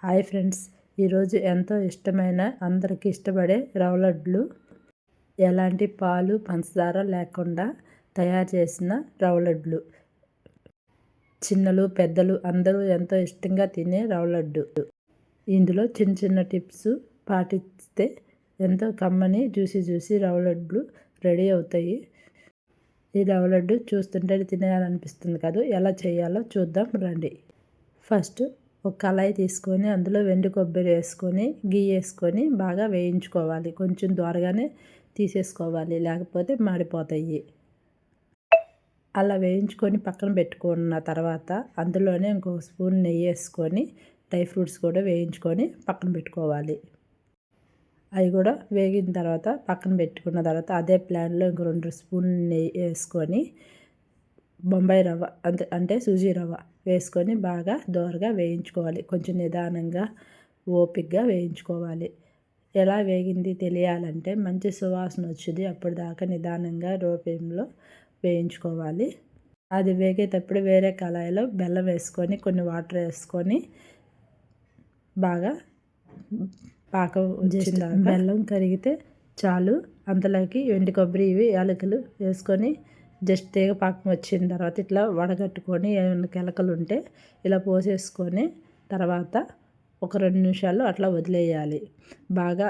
Hi friends, ఈరోజు ఎంతో ఇష్టమైన అందరికీ ఇష్టపడే రవ్వ లడ్లు, ఎలాంటి పాలు పంచదార లేకుండా తయారు చేసిన రవ్వ లడ్లు. చిన్నలు పెద్దలు అందరూ ఎంతో ఇష్టంగా తినే రవ్వ లడ్డు. ఇందులో చిన్న చిన్న టిప్స్ పాటిస్తే ఎంతో కమ్మని జ్యూసీ రవ్వ లడ్లు రెడీ అవుతాయి. ఈ రవ్వ లడ్డు చూస్తుంటే తినేయాలనిపిస్తుంది కదా. ఎలా చేయాలో చూద్దాం రండి. ఫస్ట్ ఒక కళాయి తీసుకొని అందులో వెండి కొబ్బరి వేసుకొని గీ వేసుకొని బాగా వేయించుకోవాలి. కొంచెం దోరగానే తీసేసుకోవాలి, లేకపోతే మాడిపోతాయి. అలా వేయించుకొని పక్కన పెట్టుకున్న తర్వాత అందులోనే ఇంకొక స్పూన్ నెయ్యి వేసుకొని డ్రై ఫ్రూట్స్ కూడా వేయించుకొని పక్కన పెట్టుకోవాలి. అవి కూడా వేగిన తర్వాత పక్కన పెట్టుకున్న తర్వాత అదే ప్యాన్లో ఇంకో 2 స్పూన్లు నెయ్యి వేసుకొని బొంబాయి రవ్వ అంటే సూజీ రవ్వ వేసుకొని బాగా దోరగా వేయించుకోవాలి. కొంచెం నిదానంగా ఓపికగా వేయించుకోవాలి. ఎలా వేగింది తెలియాలంటే మంచి సువాసన వచ్చింది అప్పటిదాకా నిదానంగా లో ఫ్లేమ్లో వేయించుకోవాలి. అది వేగేటప్పుడు వేరే కళాయిలో బెల్లం వేసుకొని కొన్ని వాటర్ వేసుకొని బాగా పాకం వచ్చింది. బెల్లం కరిగితే చాలు. అంతలోకి ఎండు కొబ్బరి ఇవి యాలకులు వేసుకొని జస్ట్ తీగ పాకం వచ్చిన తర్వాత ఇట్లా వడగట్టుకొని ఏమైనా కెలకలు ఉంటే ఇలా పోసేసుకొని తర్వాత ఒక 2 నిమిషాలు అట్లా వదిలేయాలి. బాగా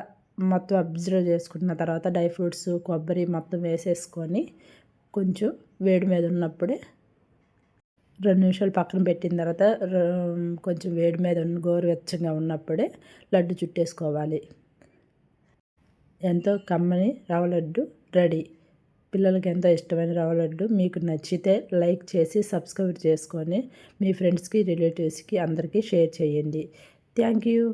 మొత్తం అబ్జర్వ్ చేసుకున్న తర్వాత డ్రై ఫ్రూట్స్ కొబ్బరి మొత్తం వేసేసుకొని కొంచెం వేడి మీద ఉన్నప్పుడే 2 నిమిషాలు పక్కన పెట్టిన తర్వాత కొంచెం వేడి మీద గోరువెచ్చగా ఉన్నప్పుడే లడ్డు చుట్టేసుకోవాలి. ఎంతో కమ్మని రవ్వ లడ్డు రెడీ. పిల్లలకి ఎంతో ఇష్టమైన రవ్వ లడ్డు. మీకు నచ్చితే లైక్ చేసి సబ్స్క్రైబ్ చేసుకొని మీ ఫ్రెండ్స్కి రిలేటివ్స్కి అందరికీ షేర్ చేయండి. Thank you.